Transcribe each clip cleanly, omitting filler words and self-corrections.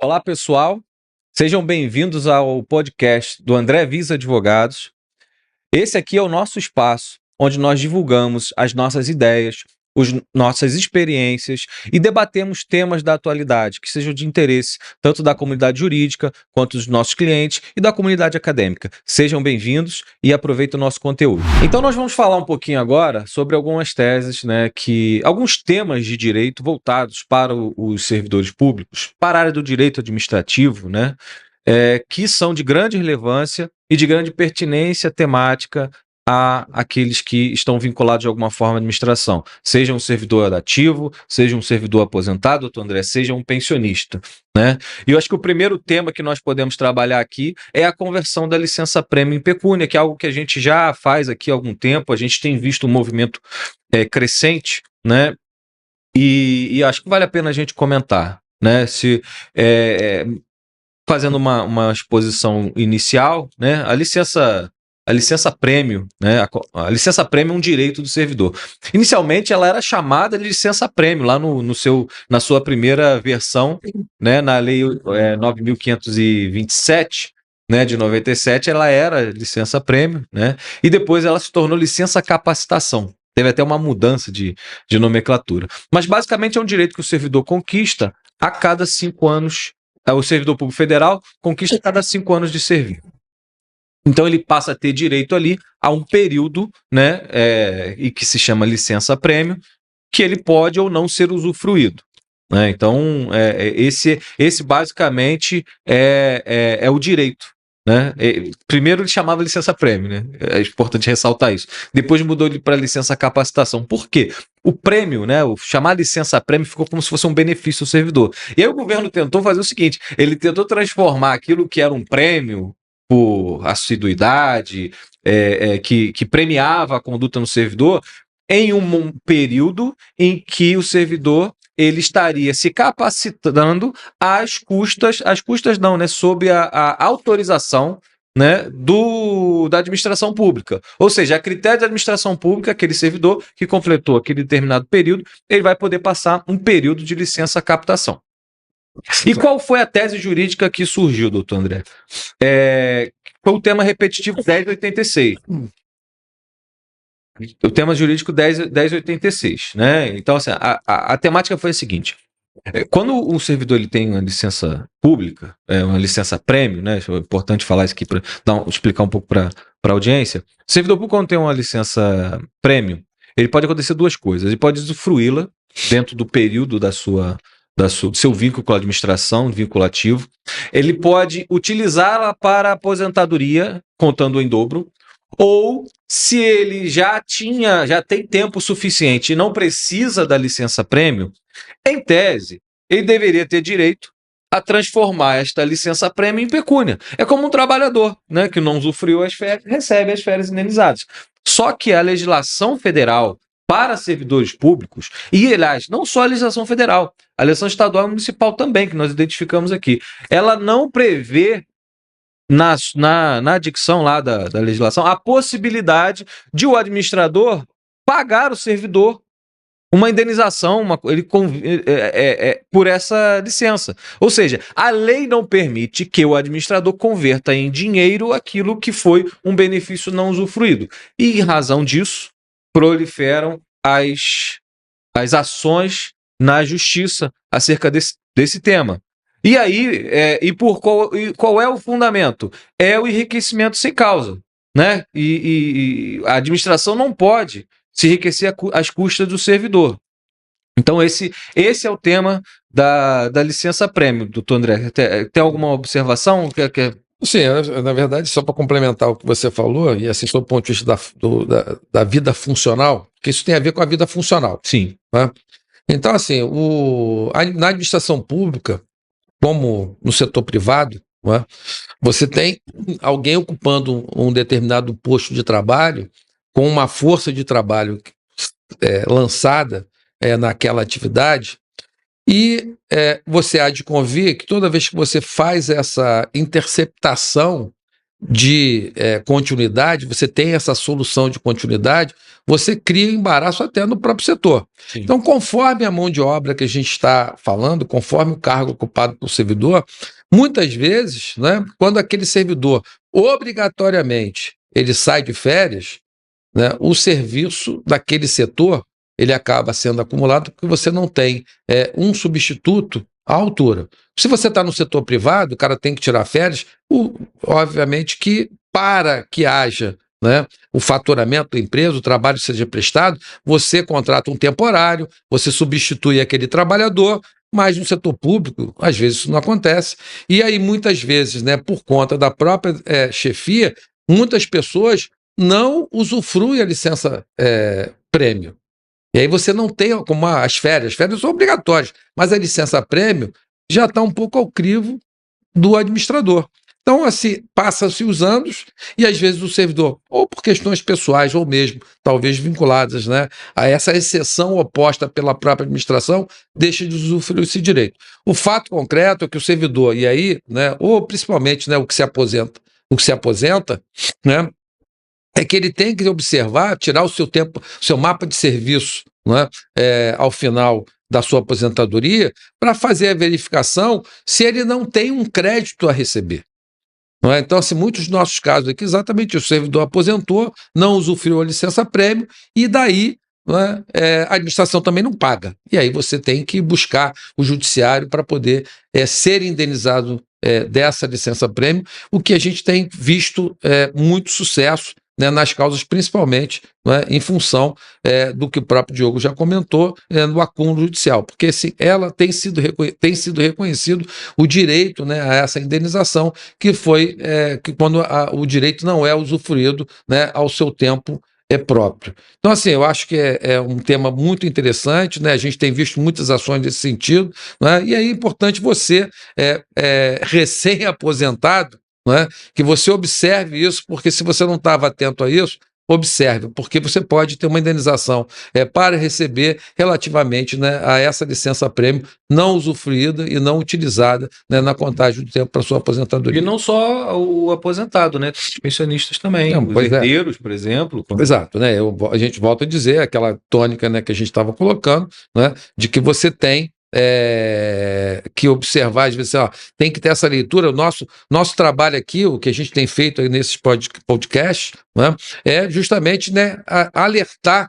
Olá, pessoal. Sejam bem-vindos ao podcast do André Visa Advogados. Esse aqui é o nosso espaço, onde nós divulgamos as nossas ideias, nossas experiências e debatemos temas da atualidade que sejam de interesse tanto da comunidade jurídica quanto dos nossos clientes e da comunidade acadêmica. Sejam bem-vindos e aproveitem o nosso conteúdo. Então nós vamos falar um pouquinho agora sobre algumas teses, alguns temas de direito voltados para os servidores públicos, para a área do direito administrativo, que são de grande relevância e de grande pertinência temática àqueles que estão vinculados de alguma forma à administração, seja um servidor ativo, seja um servidor aposentado, doutor André, seja um pensionista, E eu acho que o primeiro tema que nós podemos trabalhar aqui é a conversão da licença-prêmio em pecúnia, que é algo que a gente já faz aqui há algum tempo, a gente tem visto um movimento crescente, E acho que vale a pena a gente comentar, fazendo uma exposição inicial, a licença-prêmio, a licença-prêmio é um direito do servidor. Inicialmente, ela era chamada de licença-prêmio, lá na sua primeira versão, na Lei 9.527, de 97, ela era licença-prêmio, e depois ela se tornou licença-capacitação. Teve até uma mudança de nomenclatura. Mas, basicamente, é um direito que o servidor conquista a cada 5 anos. O servidor público federal conquista a cada 5 anos de serviço. Então, ele passa a ter direito ali a um período, e que se chama licença-prêmio, que ele pode ou não ser usufruído. Então, esse basicamente é o direito. Primeiro ele chamava licença-prêmio, é importante ressaltar isso. Depois mudou ele para licença-capacitação. Por quê? O prêmio, o chamar licença-prêmio ficou como se fosse um benefício ao servidor. E aí o governo tentou fazer o seguinte, ele tentou transformar aquilo que era um prêmio por assiduidade, que premiava a conduta no servidor, em um período em que o servidor ele estaria se capacitando sob a autorização da administração pública. Ou seja, a critério da administração pública, aquele servidor que completou aquele determinado período, ele vai poder passar um período de licença-captação. E qual foi a tese jurídica que surgiu, doutor André? Foi o tema repetitivo 1086. O tema jurídico 1086, Então, assim, a temática foi a seguinte. Quando o servidor ele tem uma licença pública, uma licença-prêmio, É importante falar isso aqui para explicar um pouco para a audiência. O servidor público, quando tem uma licença-prêmio, ele pode acontecer duas coisas. Ele pode usufruí-la dentro do período do seu vínculo com a administração, vinculativo. Ele pode utilizá-la para aposentadoria, contando em dobro, ou se ele já tem tempo suficiente e não precisa da licença-prêmio, em tese, ele deveria ter direito a transformar esta licença-prêmio em pecúnia. É como um trabalhador, que não usufruiu as férias, recebe as férias indenizadas. Só que a legislação federal para servidores públicos, e, aliás, não só a legislação federal, a legislação estadual e municipal também, que nós identificamos aqui, ela não prevê na dicção lá da legislação a possibilidade de o administrador pagar o servidor uma indenização por essa licença. Ou seja, a lei não permite que o administrador converta em dinheiro aquilo que foi um benefício não usufruído. E, em razão disso, proliferam as ações na justiça acerca desse tema. E aí, qual é o fundamento? É o enriquecimento sem causa, E a administração não pode se enriquecer às custas do servidor. Então, esse é o tema da licença-prêmio, doutor André. Tem alguma observação? Sim, na verdade, só para complementar o que você falou, e assim, do ponto de vista da vida funcional, que isso tem a ver com a vida funcional. Sim. Então, assim, na administração pública, como no setor privado, você tem alguém ocupando um determinado posto de trabalho com uma força de trabalho lançada naquela atividade, e você há de convir que toda vez que você faz essa interceptação de continuidade, você tem essa solução de continuidade, você cria embaraço até no próprio setor. Sim. Então, conforme a mão de obra que a gente está falando, conforme o cargo ocupado pelo servidor, muitas vezes, né, quando aquele servidor obrigatoriamente ele sai de férias, né, o serviço daquele setor ele acaba sendo acumulado porque você não tem um substituto à altura. Se você está no setor privado, o cara tem que tirar férias, obviamente que para que haja, né, o faturamento da empresa, o trabalho seja prestado, você contrata um temporário, você substitui aquele trabalhador, mas no setor público, às vezes isso não acontece. E aí, muitas vezes, né, por conta da própria chefia, muitas pessoas não usufruem a licença prêmio. E aí você não tem como as férias são obrigatórias, mas a licença prêmio já está um pouco ao crivo do administrador. Então, assim, passam-se os anos e às vezes o servidor, ou por questões pessoais, ou mesmo talvez vinculadas, né, a essa exceção oposta pela própria administração, deixa de usufruir esse direito. O fato concreto é que o servidor, e aí, né, ou principalmente, né, o que se aposenta, né, é que ele tem que observar, tirar o seu tempo, seu mapa de serviço, né, ao final da sua aposentadoria, para fazer a verificação se ele não tem um crédito a receber. Não é? Então, assim, muitos dos nossos casos aqui, exatamente, o servidor aposentou, não usufruiu a licença-prêmio, e daí, não é, a administração também não paga. E aí você tem que buscar o judiciário para poder ser indenizado dessa licença-prêmio, o que a gente tem visto muito sucesso, né, nas causas, principalmente, né, em função do que o próprio Diogo já comentou, no acúmulo judicial, porque ela tem sido reconhecido o direito, né, a essa indenização, que foi que quando o direito não é usufruído, né, ao seu tempo próprio. Então, assim, eu acho que é um tema muito interessante, né? A gente tem visto muitas ações nesse sentido, né? E aí é importante você, recém-aposentado, né, que você observe isso, porque se você não estava atento a isso, observe, porque você pode ter uma indenização para receber relativamente, né, a essa licença-prêmio não usufruída e não utilizada, né, na contagem do tempo para sua aposentadoria. E não só o aposentado, né? Os pensionistas também, Não, os herdeiros, por exemplo. Exato, né? A gente volta a dizer aquela tônica, né, que a gente estava colocando, né, de que você tem que observar, às vezes, tem que ter essa leitura. O nosso trabalho aqui, o que a gente tem feito aí nesses podcasts, né, é justamente, né, alertar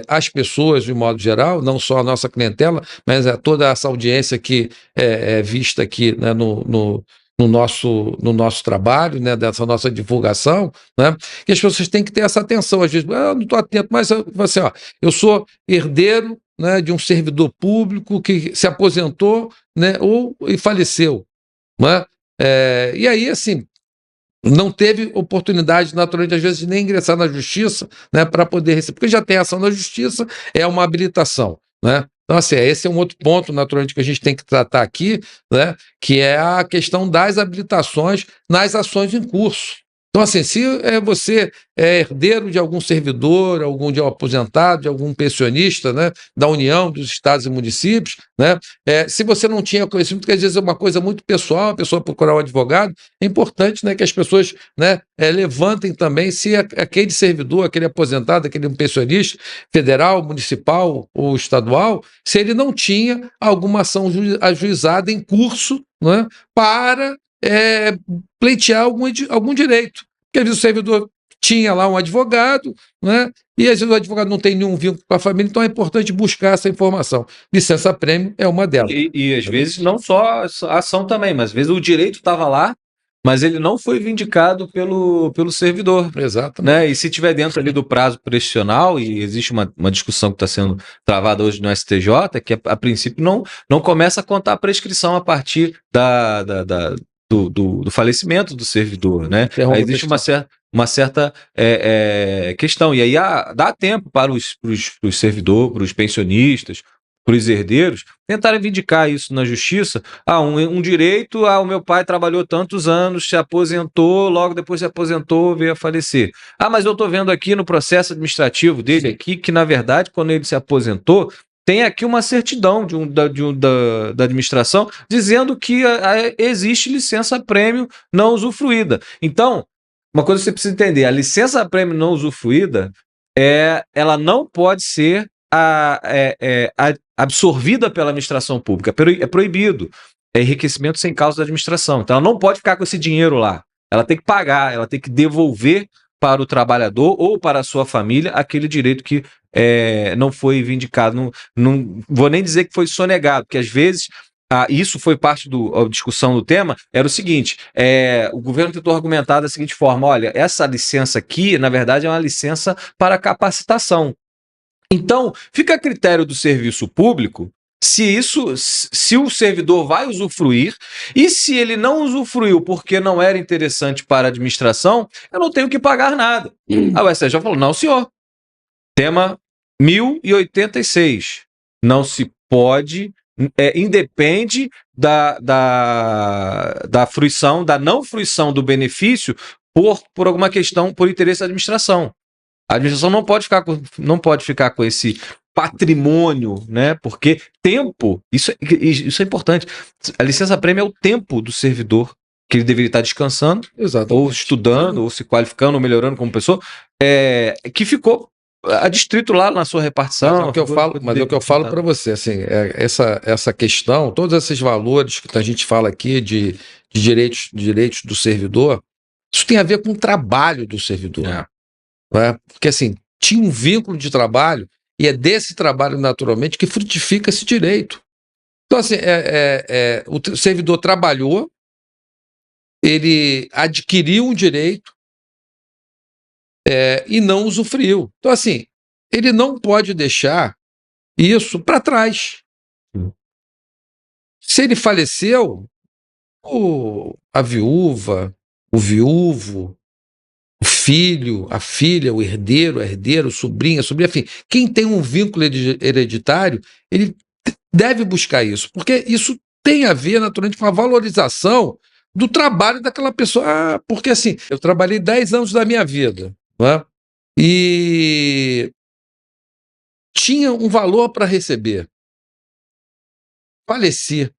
as pessoas, de modo geral, não só a nossa clientela, mas toda essa audiência que é vista aqui, né, no nosso trabalho, né, dessa nossa divulgação, né, que as pessoas têm que ter essa atenção. Às vezes, eu não estou atento, mas assim, eu sou herdeiro, né, de um servidor público que se aposentou, né, e faleceu. Né? E aí, assim, não teve oportunidade, naturalmente, às vezes, de nem ingressar na justiça, né, para poder receber, porque já tem ação na justiça, é uma habilitação. Né? Então, assim, esse é um outro ponto, naturalmente, que a gente tem que tratar aqui, né, que é a questão das habilitações nas ações em curso. Então, assim, se você é herdeiro de algum servidor, de um aposentado, de algum pensionista, né, da União, dos estados e municípios, né, se você não tinha conhecimento, porque às vezes é uma coisa muito pessoal, a pessoa procurar um advogado, é importante, né, que as pessoas, né, levantem também se aquele servidor, aquele aposentado, aquele pensionista federal, municipal ou estadual, se ele não tinha alguma ação ajuizada em curso, né, para pleitear algum direito. Porque às vezes o servidor tinha lá um advogado, né? E às vezes o advogado não tem nenhum vínculo com a família, então é importante buscar essa informação. Licença-prêmio é uma delas. E às vezes não só a ação também, mas às vezes o direito estava lá, mas ele não foi vindicado pelo servidor. Exato. Né? E se tiver dentro ali do prazo prescricional, e existe uma discussão que está sendo travada hoje no STJ, que a princípio não começa a contar a prescrição a partir do falecimento do servidor, né? Aí existe uma certa questão. E aí dá tempo para os servidores, para os pensionistas, para os herdeiros, tentarem vindicar isso na justiça. Um direito, o meu pai trabalhou tantos anos, se aposentou, logo depois se aposentou, veio a falecer. Mas eu estou vendo aqui no processo administrativo dele aqui, que na verdade, quando ele se aposentou, tem aqui uma certidão da administração dizendo que existe licença-prêmio não usufruída. Então, uma coisa que você precisa entender, a licença-prêmio não usufruída, ela não pode ser absorvida pela administração pública, é proibido. É enriquecimento sem causa da administração. Então, ela não pode ficar com esse dinheiro lá. Ela tem que pagar, ela tem que devolver para o trabalhador ou para a sua família aquele direito que não foi vindicado. Não vou nem dizer que foi sonegado, porque às vezes isso foi parte da discussão do tema, era o seguinte, o governo tentou argumentar da seguinte forma, olha, essa licença aqui, na verdade, é uma licença para capacitação. Então, fica a critério do serviço público se o servidor vai usufruir, e se ele não usufruiu porque não era interessante para a administração, eu não tenho que pagar nada. A STJ já falou, não senhor, tema 1086, não se pode, independe da fruição, da não fruição do benefício por alguma questão, por interesse da administração. A administração não pode ficar com esse patrimônio, né? Porque tempo, isso é importante. A licença-prêmio é o tempo do servidor que ele deveria estar descansando, ou estudando, ou se qualificando, ou melhorando como pessoa, que ficou adstrito lá na sua repartição. Mas é o que eu falo para você, assim, essa questão, todos esses valores que a gente fala aqui de direitos do servidor, isso tem a ver com o trabalho do servidor. Né? Porque assim, tinha um vínculo de trabalho e é desse trabalho, naturalmente, que frutifica esse direito. Então, assim, o servidor trabalhou, ele adquiriu um direito e não usufruiu. Então, assim, ele não pode deixar isso para trás. Se ele faleceu, a viúva, o viúvo, o filho, a filha, o herdeiro, a herdeira, o sobrinho, a sobrinha, enfim, quem tem um vínculo hereditário, ele deve buscar isso, porque isso tem a ver, naturalmente, com a valorização do trabalho daquela pessoa. Porque, assim, eu trabalhei 10 anos da minha vida, né? E tinha um valor para receber. Faleci.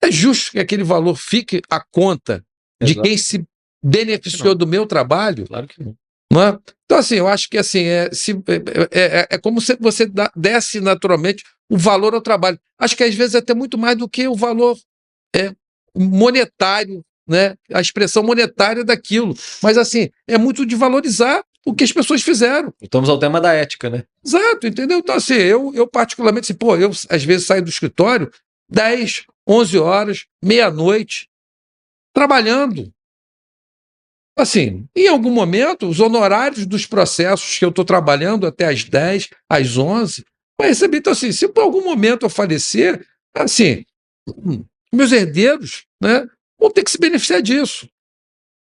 É justo que aquele valor fique à conta de quem se beneficiou do meu trabalho? Claro que não. Não é? Então, assim, eu acho que assim, é como se você desse naturalmente o valor ao trabalho. Acho que às vezes até muito mais do que o valor monetário, né? A expressão monetária daquilo. Mas, assim, é muito de valorizar o que as pessoas fizeram. Estamos ao tema da ética, né? Exato, entendeu? Então, assim, eu particularmente, assim, eu às vezes saio do escritório 10, 11 horas, meia-noite, trabalhando. Assim, em algum momento, os honorários dos processos que eu estou trabalhando até às 10, às 11, vai receber. Então, assim, se por algum momento eu falecer, assim, meus herdeiros, né, vão ter que se beneficiar disso.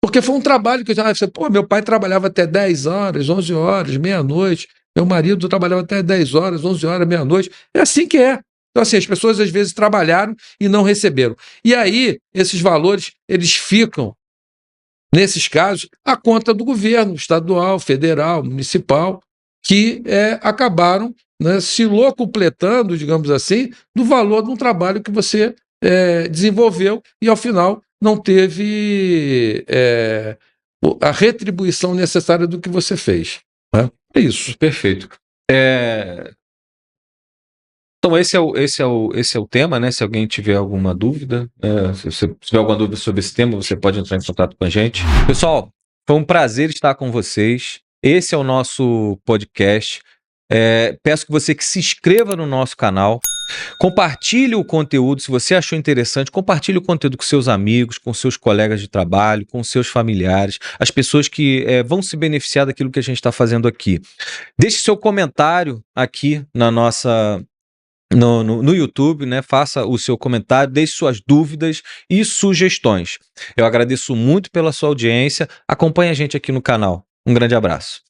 Porque foi um trabalho que eu já... meu pai trabalhava até 10 horas, 11 horas, meia-noite. Meu marido trabalhava até 10 horas, 11 horas, meia-noite. É assim que é. Então, assim, as pessoas às vezes trabalharam e não receberam. E aí, esses valores, eles ficam, nesses casos, à conta do governo estadual, federal, municipal, que acabaram, né, se locupletando, digamos assim, do valor de um trabalho que você desenvolveu e, ao final, não teve a retribuição necessária do que você fez. Né? É isso. Perfeito. Então, esse é o tema, né? Se alguém tiver alguma dúvida, se você tiver alguma dúvida sobre esse tema, você pode entrar em contato com a gente. Pessoal, foi um prazer estar com vocês. Esse é o nosso podcast. Peço que você se inscreva no nosso canal, compartilhe o conteúdo, se você achou interessante, compartilhe o conteúdo com seus amigos, com seus colegas de trabalho, com seus familiares, as pessoas que vão se beneficiar daquilo que a gente está fazendo aqui. Deixe seu comentário aqui na nossa... No YouTube, né? Faça o seu comentário, deixe suas dúvidas e sugestões. Eu agradeço muito pela sua audiência. Acompanhe a gente aqui no canal. Um grande abraço.